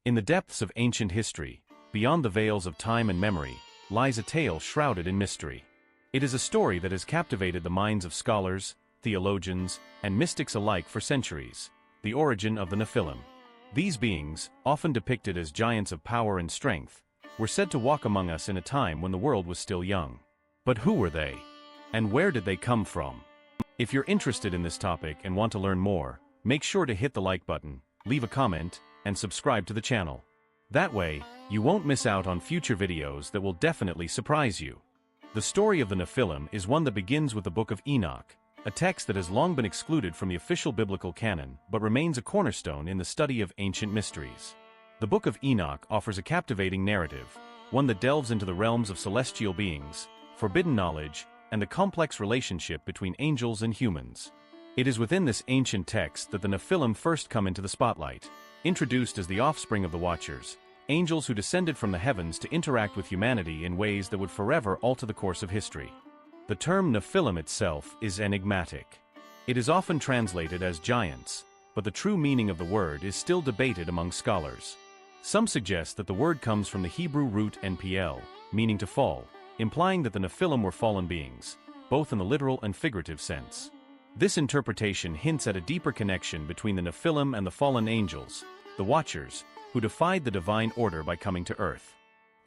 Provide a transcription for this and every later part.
In the depths of ancient history, beyond the veils of time and memory, lies a tale shrouded in mystery. It is a story that has captivated the minds of scholars, theologians, and mystics alike for centuries: the origin of the Nephilim. These beings, often depicted as giants of power and strength, were said to walk among us in a time when the world was still young. But who were they? And where did they come from? If you're interested in this topic and want to learn more, make sure to hit the like button, leave a comment, and subscribe to the channel. That way, you won't miss out on future videos that will definitely surprise you. The story of the Nephilim is one that begins with the Book of Enoch, a text that has long been excluded from the official biblical canon but remains a cornerstone in the study of ancient mysteries. The Book of Enoch offers a captivating narrative, one that delves into the realms of celestial beings, forbidden knowledge, and the complex relationship between angels and humans. It is within this ancient text that the Nephilim first come into the spotlight, introduced as the offspring of the Watchers, angels who descended from the heavens to interact with humanity in ways that would forever alter the course of history. The term Nephilim itself is enigmatic. It is often translated as giants, but the true meaning of the word is still debated among scholars. Some suggest that the word comes from the Hebrew root npl, meaning to fall, implying that the Nephilim were fallen beings, both in the literal and figurative sense. This interpretation hints at a deeper connection between the Nephilim and the fallen angels, the Watchers, who defied the divine order by coming to earth.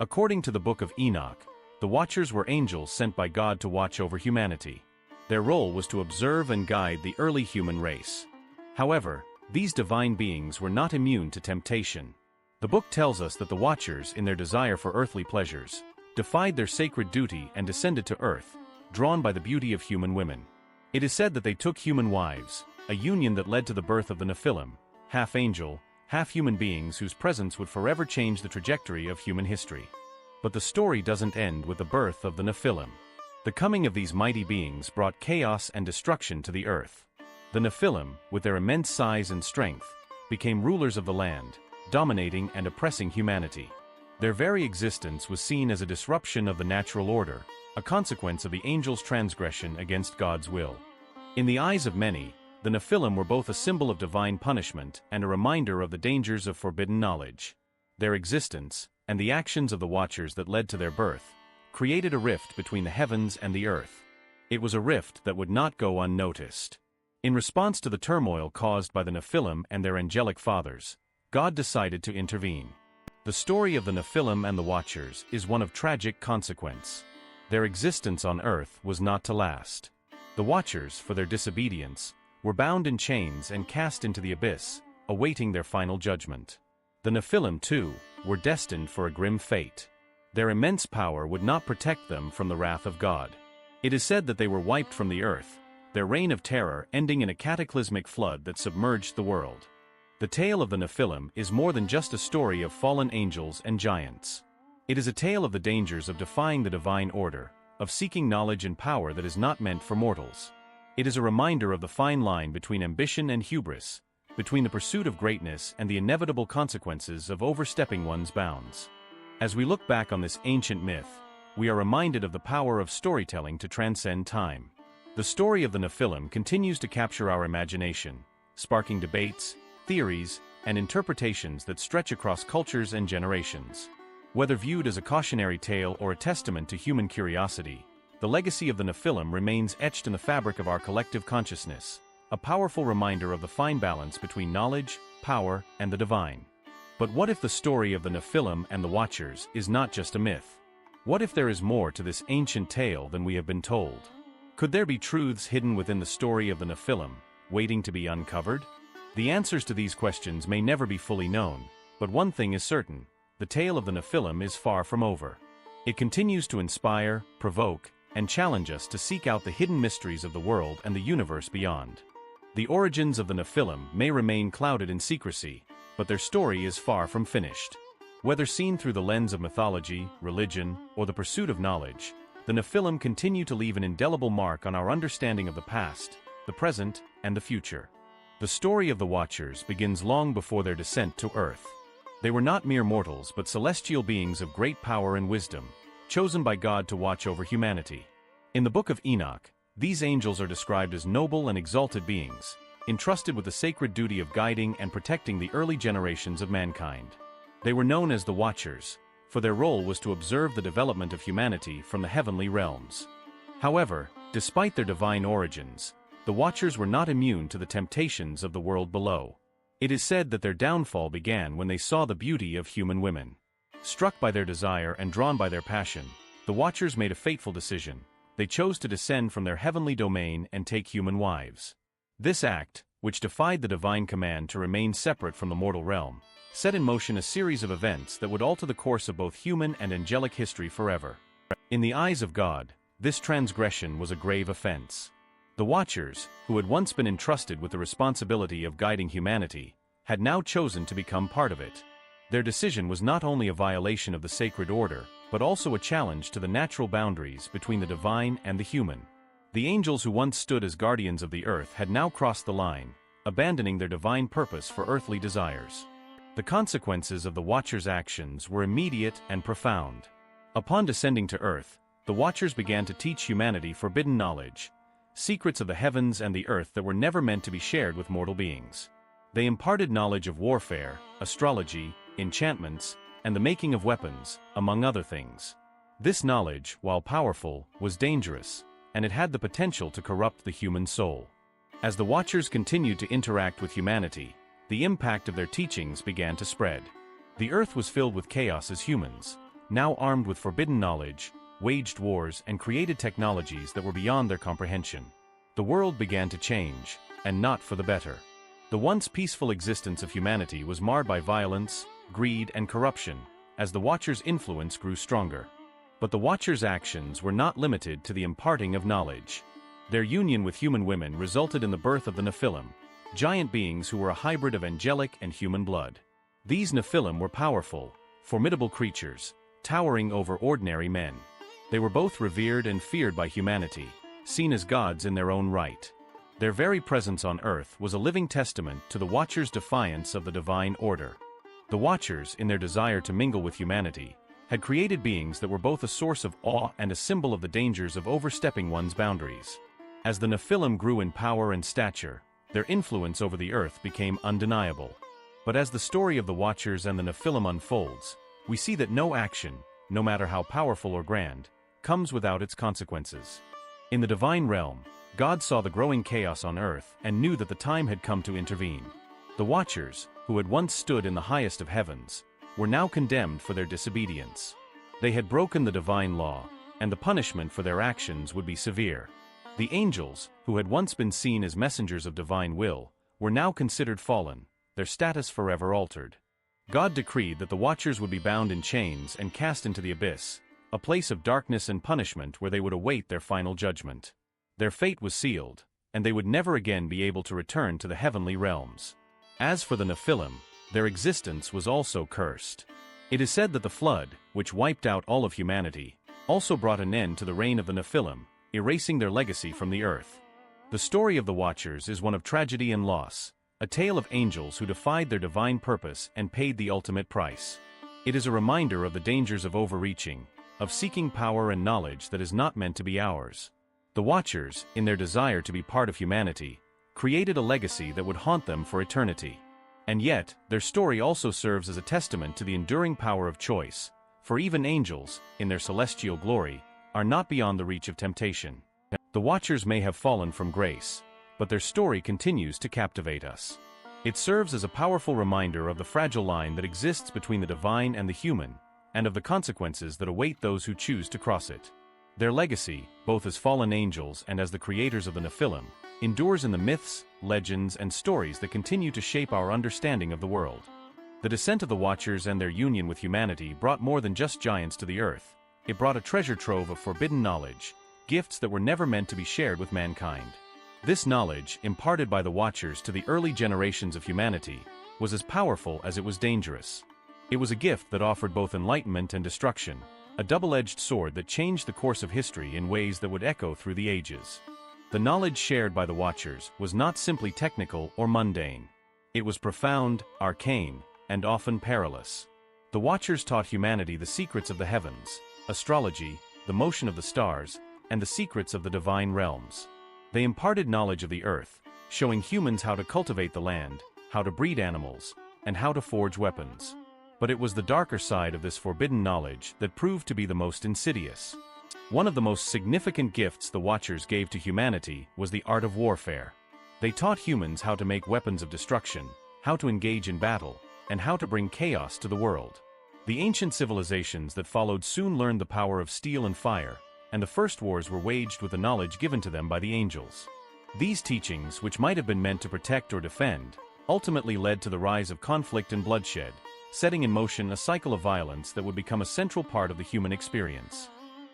According to the Book of Enoch, the Watchers were angels sent by God to watch over humanity. Their role was to observe and guide the early human race. However, these divine beings were not immune to temptation. The book tells us that the Watchers, in their desire for earthly pleasures, defied their sacred duty and descended to earth, drawn by the beauty of human women. It is said that they took human wives, a union that led to the birth of the Nephilim, half angel, half human beings whose presence would forever change the trajectory of human history. But the story doesn't end with the birth of the Nephilim. The coming of these mighty beings brought chaos and destruction to the earth. The Nephilim, with their immense size and strength, became rulers of the land, dominating and oppressing humanity. Their very existence was seen as a disruption of the natural order, a consequence of the angels' transgression against God's will. In the eyes of many, the Nephilim were both a symbol of divine punishment and a reminder of the dangers of forbidden knowledge. Their existence, and the actions of the Watchers that led to their birth, created a rift between the heavens and the earth. It was a rift that would not go unnoticed. In response to the turmoil caused by the Nephilim and their angelic fathers, God decided to intervene. The story of the Nephilim and the Watchers is one of tragic consequence. Their existence on earth was not to last. The Watchers, for their disobedience, were bound in chains and cast into the abyss, awaiting their final judgment. The Nephilim, too, were destined for a grim fate. Their immense power would not protect them from the wrath of God. It is said that they were wiped from the earth, their reign of terror ending in a cataclysmic flood that submerged the world. The tale of the Nephilim is more than just a story of fallen angels and giants. It is a tale of the dangers of defying the divine order, of seeking knowledge and power that is not meant for mortals. It is a reminder of the fine line between ambition and hubris, between the pursuit of greatness and the inevitable consequences of overstepping one's bounds. As we look back on this ancient myth, we are reminded of the power of storytelling to transcend time. The story of the Nephilim continues to capture our imagination, sparking debates, theories, and interpretations that stretch across cultures and generations. Whether viewed as a cautionary tale or a testament to human curiosity, the legacy of the Nephilim remains etched in the fabric of our collective consciousness, a powerful reminder of the fine balance between knowledge, power, and the divine. But what if the story of the Nephilim and the Watchers is not just a myth? What if there is more to this ancient tale than we have been told? Could there be truths hidden within the story of the Nephilim, waiting to be uncovered? The answers to these questions may never be fully known, but one thing is certain: the tale of the Nephilim is far from over. It continues to inspire, provoke, and challenge us to seek out the hidden mysteries of the world and the universe beyond. The origins of the Nephilim may remain clouded in secrecy, but their story is far from finished. Whether seen through the lens of mythology, religion, or the pursuit of knowledge, the Nephilim continue to leave an indelible mark on our understanding of the past, the present, and the future. The story of the Watchers begins long before their descent to Earth. They were not mere mortals but celestial beings of great power and wisdom, chosen by God to watch over humanity. In the Book of Enoch, these angels are described as noble and exalted beings, entrusted with the sacred duty of guiding and protecting the early generations of mankind. They were known as the Watchers, for their role was to observe the development of humanity from the heavenly realms. However, despite their divine origins, the Watchers were not immune to the temptations of the world below. It is said that their downfall began when they saw the beauty of human women. Struck by their desire and drawn by their passion, the Watchers made a fateful decision. They chose to descend from their heavenly domain and take human wives. This act, which defied the divine command to remain separate from the mortal realm, set in motion a series of events that would alter the course of both human and angelic history forever. In the eyes of God, this transgression was a grave offense. The Watchers, who had once been entrusted with the responsibility of guiding humanity, had now chosen to become part of it. Their decision was not only a violation of the sacred order, but also a challenge to the natural boundaries between the divine and the human. The angels who once stood as guardians of the earth had now crossed the line, abandoning their divine purpose for earthly desires. The consequences of the Watchers' actions were immediate and profound. Upon descending to earth, the Watchers began to teach humanity forbidden knowledge, secrets of the heavens and the earth that were never meant to be shared with mortal beings. They imparted knowledge of warfare, astrology, enchantments, and the making of weapons, among other things. This knowledge, while powerful, was dangerous, and it had the potential to corrupt the human soul. As the Watchers continued to interact with humanity, the impact of their teachings began to spread. The earth was filled with chaos as humans, now armed with forbidden knowledge, waged wars and created technologies that were beyond their comprehension. The world began to change, and not for the better. The once peaceful existence of humanity was marred by violence, greed, and corruption, as the Watchers' influence grew stronger. But the Watchers' actions were not limited to the imparting of knowledge. Their union with human women resulted in the birth of the Nephilim, giant beings who were a hybrid of angelic and human blood. These Nephilim were powerful, formidable creatures, towering over ordinary men. They were both revered and feared by humanity, seen as gods in their own right. Their very presence on earth was a living testament to the Watchers' defiance of the divine order. The Watchers, in their desire to mingle with humanity, had created beings that were both a source of awe and a symbol of the dangers of overstepping one's boundaries. As the Nephilim grew in power and stature, their influence over the earth became undeniable. But as the story of the Watchers and the Nephilim unfolds, we see that no action, no matter how powerful or grand, comes without its consequences. In the divine realm, God saw the growing chaos on earth and knew that the time had come to intervene. The Watchers, who had once stood in the highest of heavens, were now condemned for their disobedience. They had broken the divine law, and the punishment for their actions would be severe. The angels, who had once been seen as messengers of divine will, were now considered fallen, their status forever altered. God decreed that the Watchers would be bound in chains and cast into the abyss, a place of darkness and punishment where they would await their final judgment. Their fate was sealed, and they would never again be able to return to the heavenly realms. As for the Nephilim, their existence was also cursed. It is said that the flood, which wiped out all of humanity, also brought an end to the reign of the Nephilim, erasing their legacy from the earth. The story of the Watchers is one of tragedy and loss, a tale of angels who defied their divine purpose and paid the ultimate price. It is a reminder of the dangers of overreaching, of seeking power and knowledge that is not meant to be ours. The Watchers, in their desire to be part of humanity, created a legacy that would haunt them for eternity. And yet, their story also serves as a testament to the enduring power of choice, for even angels, in their celestial glory, are not beyond the reach of temptation. The Watchers may have fallen from grace, but their story continues to captivate us. It serves as a powerful reminder of the fragile line that exists between the divine and the human, and of the consequences that await those who choose to cross it. Their legacy, both as fallen angels and as the creators of the Nephilim, endures in the myths, legends, and stories that continue to shape our understanding of the world. The descent of the Watchers and their union with humanity brought more than just giants to the earth. It brought a treasure trove of forbidden knowledge, gifts that were never meant to be shared with mankind. This knowledge, imparted by the Watchers to the early generations of humanity, was as powerful as it was dangerous. It was a gift that offered both enlightenment and destruction, a double-edged sword that changed the course of history in ways that would echo through the ages. The knowledge shared by the Watchers was not simply technical or mundane. It was profound, arcane, and often perilous. The Watchers taught humanity the secrets of the heavens, astrology, the motion of the stars, and the secrets of the divine realms. They imparted knowledge of the earth, showing humans how to cultivate the land, how to breed animals, and how to forge weapons. But it was the darker side of this forbidden knowledge that proved to be the most insidious. One of the most significant gifts the Watchers gave to humanity was the art of warfare. They taught humans how to make weapons of destruction, how to engage in battle, and how to bring chaos to the world. The ancient civilizations that followed soon learned the power of steel and fire, and the first wars were waged with the knowledge given to them by the angels. These teachings, which might have been meant to protect or defend, ultimately led to the rise of conflict and bloodshed, setting in motion a cycle of violence that would become a central part of the human experience.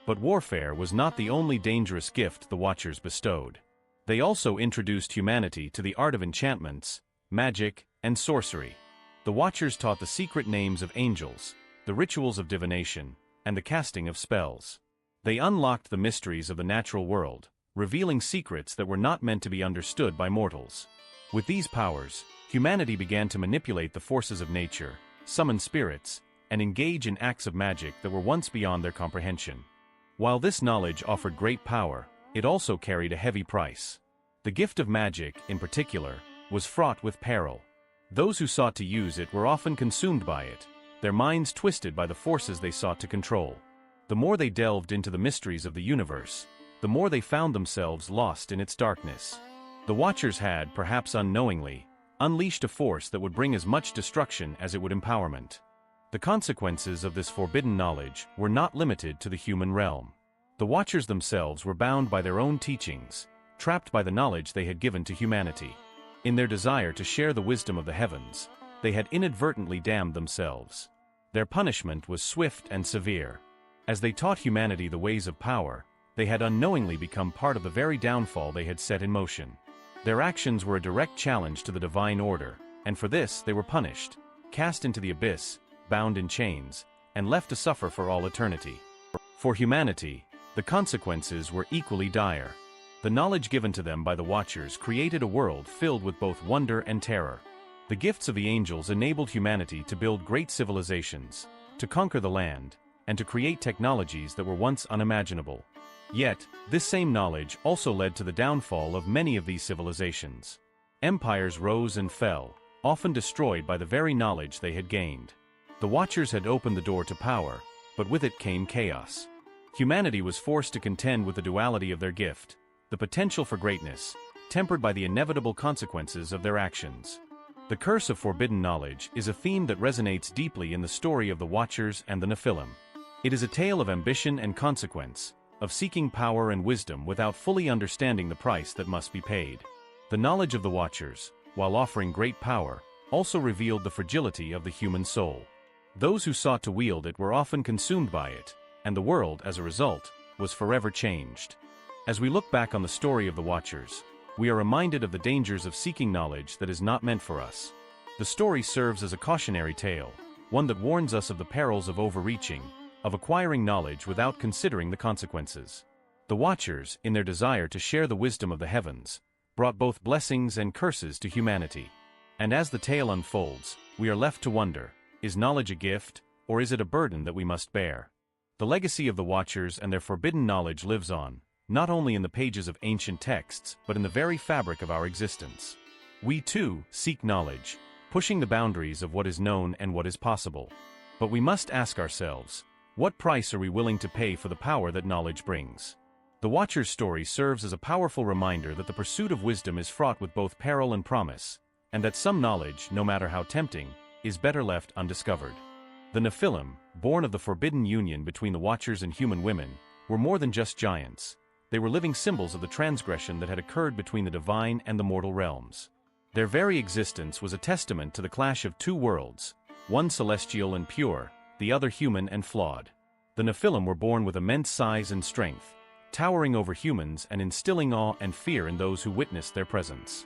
But warfare was not the only dangerous gift the Watchers bestowed. They also introduced humanity to the art of enchantments, magic, and sorcery. The Watchers taught the secret names of angels, the rituals of divination, and the casting of spells. They unlocked the mysteries of the natural world, revealing secrets that were not meant to be understood by mortals. With these powers, humanity began to manipulate the forces of nature, summon spirits, and engage in acts of magic that were once beyond their comprehension. While this knowledge offered great power, it also carried a heavy price. The gift of magic, in particular, was fraught with peril. Those who sought to use it were often consumed by it, their minds twisted by the forces they sought to control. The more they delved into the mysteries of the universe, the more they found themselves lost in its darkness. The Watchers had, perhaps unknowingly, unleashed a force that would bring as much destruction as it would empowerment. The consequences of this forbidden knowledge were not limited to the human realm. The Watchers themselves were bound by their own teachings, trapped by the knowledge they had given to humanity. In their desire to share the wisdom of the heavens, they had inadvertently damned themselves. Their punishment was swift and severe. As they taught humanity the ways of power, they had unknowingly become part of the very downfall they had set in motion. Their actions were a direct challenge to the divine order, and for this they were punished, cast into the abyss, bound in chains, and left to suffer for all eternity. For humanity, the consequences were equally dire. The knowledge given to them by the Watchers created a world filled with both wonder and terror. The gifts of the angels enabled humanity to build great civilizations, to conquer the land, and to create technologies that were once unimaginable. Yet, this same knowledge also led to the downfall of many of these civilizations. Empires rose and fell, often destroyed by the very knowledge they had gained. The Watchers had opened the door to power, but with it came chaos. Humanity was forced to contend with the duality of their gift, the potential for greatness, tempered by the inevitable consequences of their actions. The curse of forbidden knowledge is a theme that resonates deeply in the story of the Watchers and the Nephilim. It is a tale of ambition and consequence, of seeking power and wisdom without fully understanding the price that must be paid. The knowledge of the Watchers, while offering great power, also revealed the fragility of the human soul. Those who sought to wield it were often consumed by it, and the world, as a result, was forever changed. As we look back on the story of the Watchers, we are reminded of the dangers of seeking knowledge that is not meant for us. The story serves as a cautionary tale, one that warns us of the perils of overreaching, of acquiring knowledge without considering the consequences. The Watchers, in their desire to share the wisdom of the heavens, brought both blessings and curses to humanity. And as the tale unfolds, we are left to wonder, is knowledge a gift, or is it a burden that we must bear? The legacy of the Watchers and their forbidden knowledge lives on, not only in the pages of ancient texts, but in the very fabric of our existence. We too seek knowledge, pushing the boundaries of what is known and what is possible. But we must ask ourselves, what price are we willing to pay for the power that knowledge brings? The Watcher's story serves as a powerful reminder that the pursuit of wisdom is fraught with both peril and promise, and that some knowledge, no matter how tempting, is better left undiscovered. The Nephilim, born of the forbidden union between the Watchers and human women, were more than just giants. They were living symbols of the transgression that had occurred between the divine and the mortal realms. Their very existence was a testament to the clash of two worlds, one celestial and pure, the other human and flawed. The Nephilim were born with immense size and strength, towering over humans and instilling awe and fear in those who witnessed their presence.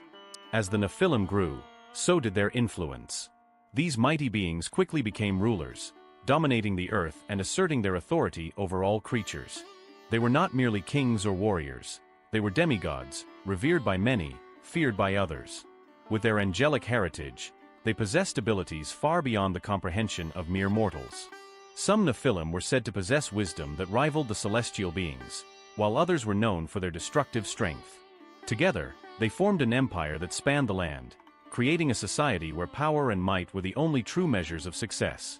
As the Nephilim grew, so did their influence. These mighty beings quickly became rulers, dominating the earth and asserting their authority over all creatures. They were not merely kings or warriors. They were demigods, revered by many, feared by others. With their angelic heritage, they possessed abilities far beyond the comprehension of mere mortals. Some Nephilim were said to possess wisdom that rivaled the celestial beings, while others were known for their destructive strength. Together, they formed an empire that spanned the land, creating a society where power and might were the only true measures of success.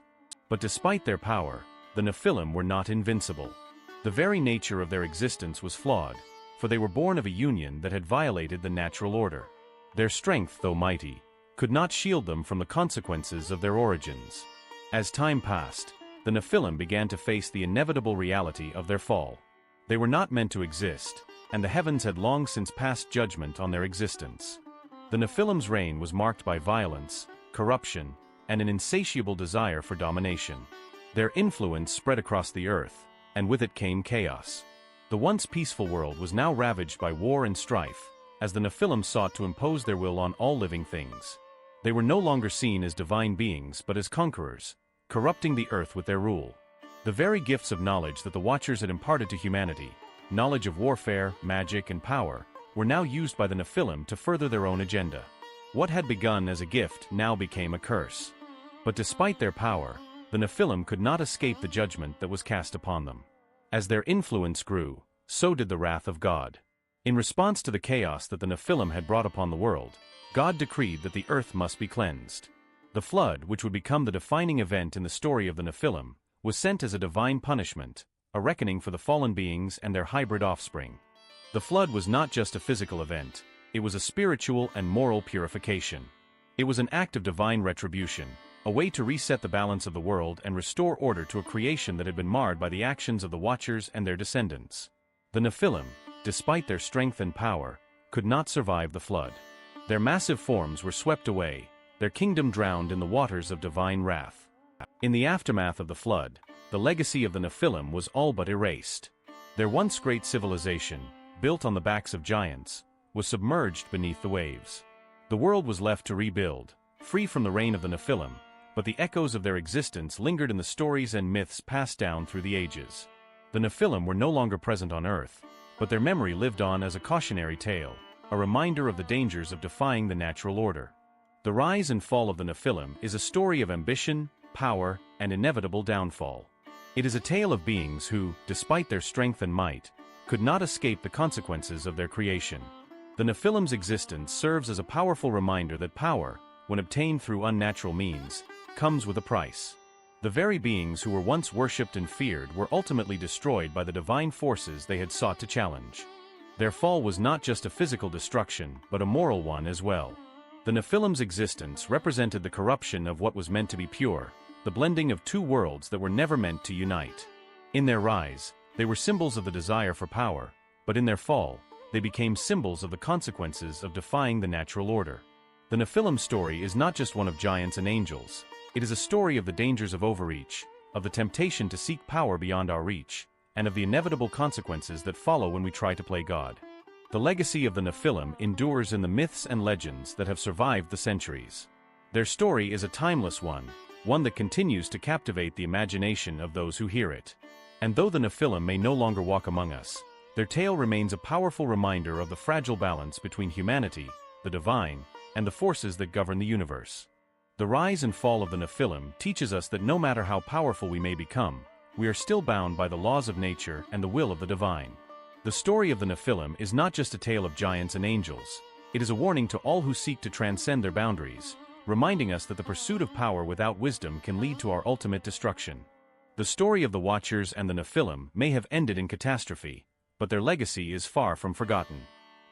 But despite their power, the Nephilim were not invincible. The very nature of their existence was flawed, for they were born of a union that had violated the natural order. Their strength, though mighty, could not shield them from the consequences of their origins. As time passed, the Nephilim began to face the inevitable reality of their fall. They were not meant to exist, and the heavens had long since passed judgment on their existence. The Nephilim's reign was marked by violence, corruption, and an insatiable desire for domination. Their influence spread across the earth, and with it came chaos. The once peaceful world was now ravaged by war and strife, as the Nephilim sought to impose their will on all living things. They were no longer seen as divine beings but as conquerors, corrupting the earth with their rule. The very gifts of knowledge that the Watchers had imparted to humanity, knowledge of warfare, magic, and power, were now used by the Nephilim to further their own agenda. What had begun as a gift now became a curse. But despite their power, the Nephilim could not escape the judgment that was cast upon them. As their influence grew, so did the wrath of God. In response to the chaos that the Nephilim had brought upon the world, God decreed that the earth must be cleansed. The flood, which would become the defining event in the story of the Nephilim, was sent as a divine punishment, a reckoning for the fallen beings and their hybrid offspring. The flood was not just a physical event, it was a spiritual and moral purification. It was an act of divine retribution, a way to reset the balance of the world and restore order to a creation that had been marred by the actions of the Watchers and their descendants. The Nephilim, despite their strength and power, could not survive the flood. Their massive forms were swept away, their kingdom drowned in the waters of divine wrath. In the aftermath of the flood, the legacy of the Nephilim was all but erased. Their once great civilization, built on the backs of giants, was submerged beneath the waves. The world was left to rebuild, free from the reign of the Nephilim, but the echoes of their existence lingered in the stories and myths passed down through the ages. The Nephilim were no longer present on Earth, but their memory lived on as a cautionary tale, a reminder of the dangers of defying the natural order. The rise and fall of the Nephilim is a story of ambition, power, and inevitable downfall. It is a tale of beings who, despite their strength and might, could not escape the consequences of their creation. The Nephilim's existence serves as a powerful reminder that power, when obtained through unnatural means, comes with a price. The very beings who were once worshipped and feared were ultimately destroyed by the divine forces they had sought to challenge. Their fall was not just a physical destruction, but a moral one as well. The Nephilim's existence represented the corruption of what was meant to be pure, the blending of two worlds that were never meant to unite. In their rise, they were symbols of the desire for power, but in their fall, they became symbols of the consequences of defying the natural order. The Nephilim story is not just one of giants and angels, it is a story of the dangers of overreach, of the temptation to seek power beyond our reach, and of the inevitable consequences that follow when we try to play God. The legacy of the Nephilim endures in the myths and legends that have survived the centuries. Their story is a timeless one that continues to captivate the imagination of those who hear it. And though the Nephilim may no longer walk among us, their tale remains a powerful reminder of the fragile balance between humanity, the divine, and the forces that govern the universe. The rise and fall of the Nephilim teaches us that no matter how powerful we may become, we are still bound by the laws of nature and the will of the divine. The story of the Nephilim is not just a tale of giants and angels, it is a warning to all who seek to transcend their boundaries, reminding us that the pursuit of power without wisdom can lead to our ultimate destruction. The story of the Watchers and the Nephilim may have ended in catastrophe, but their legacy is far from forgotten.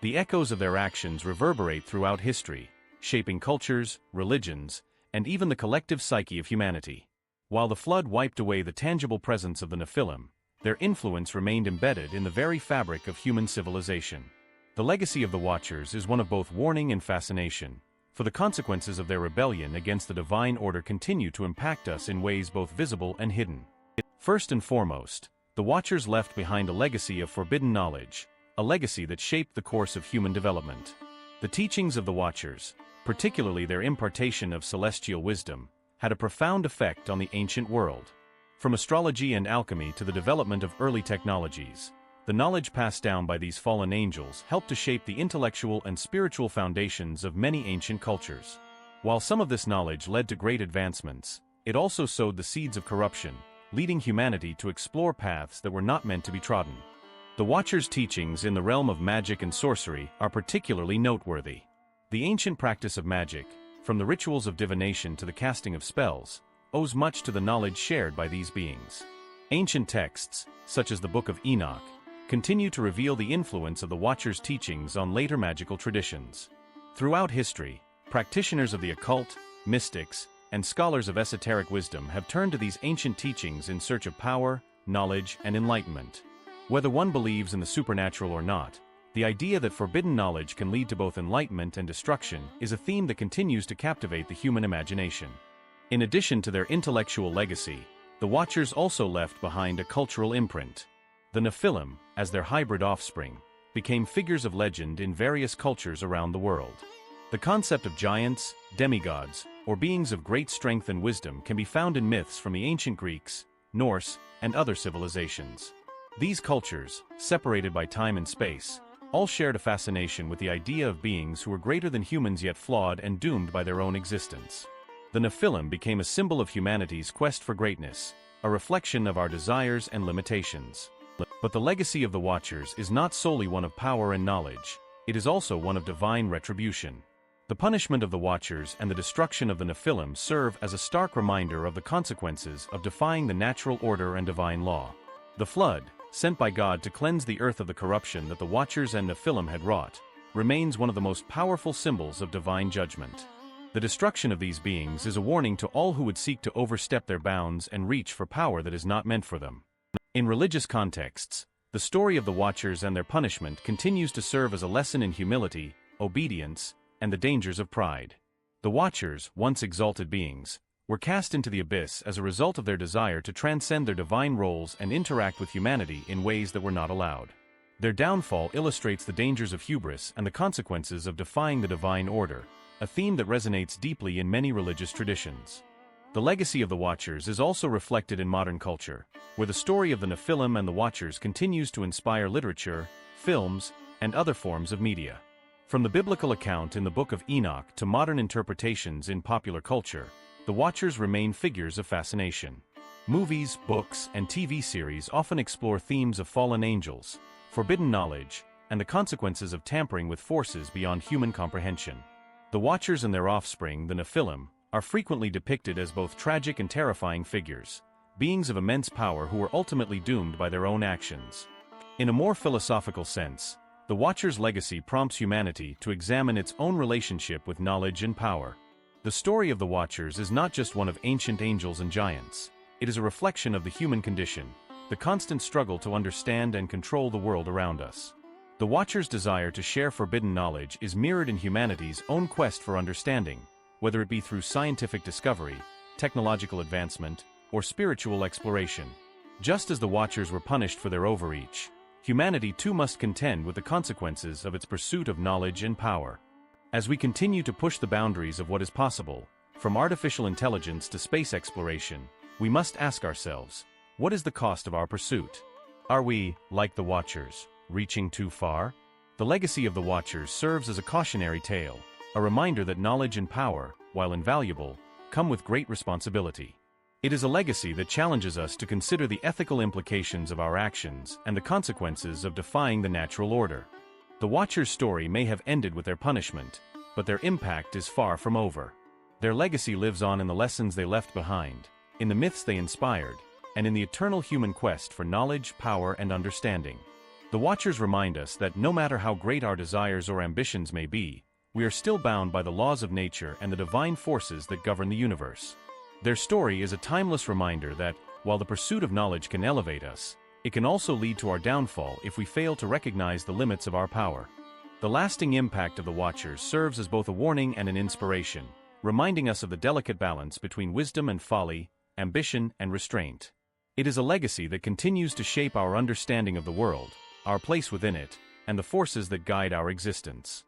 The echoes of their actions reverberate throughout history, shaping cultures, religions, and even the collective psyche of humanity. While the flood wiped away the tangible presence of the Nephilim, their influence remained embedded in the very fabric of human civilization. The legacy of the Watchers is one of both warning and fascination, for the consequences of their rebellion against the divine order continue to impact us in ways both visible and hidden. First and foremost, the Watchers left behind a legacy of forbidden knowledge, a legacy that shaped the course of human development. The teachings of the Watchers, particularly their impartation of celestial wisdom, had a profound effect on the ancient world. From astrology and alchemy to the development of early technologies, the knowledge passed down by these fallen angels helped to shape the intellectual and spiritual foundations of many ancient cultures. While some of this knowledge led to great advancements, it also sowed the seeds of corruption, leading humanity to explore paths that were not meant to be trodden. The Watchers' teachings in the realm of magic and sorcery are particularly noteworthy. The ancient practice of magic, from the rituals of divination to the casting of spells, owes much to the knowledge shared by these beings. Ancient texts, such as the Book of Enoch, continue to reveal the influence of the Watchers' teachings on later magical traditions. Throughout history, practitioners of the occult, mystics, and scholars of esoteric wisdom have turned to these ancient teachings in search of power, knowledge, and enlightenment. Whether one believes in the supernatural or not, the idea that forbidden knowledge can lead to both enlightenment and destruction is a theme that continues to captivate the human imagination. In addition to their intellectual legacy, the Watchers also left behind a cultural imprint. The Nephilim, as their hybrid offspring, became figures of legend in various cultures around the world. The concept of giants, demigods, or beings of great strength and wisdom can be found in myths from the ancient Greeks, Norse, and other civilizations. These cultures, separated by time and space, all shared a fascination with the idea of beings who were greater than humans yet flawed and doomed by their own existence. The Nephilim became a symbol of humanity's quest for greatness, a reflection of our desires and limitations. But the legacy of the Watchers is not solely one of power and knowledge, it is also one of divine retribution. The punishment of the Watchers and the destruction of the Nephilim serve as a stark reminder of the consequences of defying the natural order and divine law. The flood, sent by God to cleanse the earth of the corruption that the Watchers and Nephilim had wrought, remains one of the most powerful symbols of divine judgment. The destruction of these beings is a warning to all who would seek to overstep their bounds and reach for power that is not meant for them. In religious contexts, the story of the Watchers and their punishment continues to serve as a lesson in humility, obedience, and the dangers of pride. The Watchers, once exalted beings, were cast into the abyss as a result of their desire to transcend their divine roles and interact with humanity in ways that were not allowed. Their downfall illustrates the dangers of hubris and the consequences of defying the divine order, a theme that resonates deeply in many religious traditions. The legacy of the Watchers is also reflected in modern culture, where the story of the Nephilim and the Watchers continues to inspire literature, films, and other forms of media. From the biblical account in the Book of Enoch to modern interpretations in popular culture, the Watchers remain figures of fascination. Movies, books, and TV series often explore themes of fallen angels, forbidden knowledge, and the consequences of tampering with forces beyond human comprehension. The Watchers and their offspring, the Nephilim, are frequently depicted as both tragic and terrifying figures, beings of immense power who were ultimately doomed by their own actions. In a more philosophical sense, the Watchers' legacy prompts humanity to examine its own relationship with knowledge and power. The story of the Watchers is not just one of ancient angels and giants, it is a reflection of the human condition, the constant struggle to understand and control the world around us. The Watchers' desire to share forbidden knowledge is mirrored in humanity's own quest for understanding, whether it be through scientific discovery, technological advancement, or spiritual exploration. Just as the Watchers were punished for their overreach, humanity too must contend with the consequences of its pursuit of knowledge and power. As we continue to push the boundaries of what is possible, from artificial intelligence to space exploration, we must ask ourselves, what is the cost of our pursuit? Are we, like the Watchers, reaching too far? The legacy of the Watchers serves as a cautionary tale, a reminder that knowledge and power, while invaluable, come with great responsibility. It is a legacy that challenges us to consider the ethical implications of our actions and the consequences of defying the natural order. The Watchers' story may have ended with their punishment, but their impact is far from over. Their legacy lives on in the lessons they left behind, in the myths they inspired, and in the eternal human quest for knowledge, power, and understanding. The Watchers remind us that no matter how great our desires or ambitions may be, we are still bound by the laws of nature and the divine forces that govern the universe. Their story is a timeless reminder that, while the pursuit of knowledge can elevate us, it can also lead to our downfall if we fail to recognize the limits of our power. The lasting impact of the Watchers serves as both a warning and an inspiration, reminding us of the delicate balance between wisdom and folly, ambition and restraint. It is a legacy that continues to shape our understanding of the world, our place within it, and the forces that guide our existence.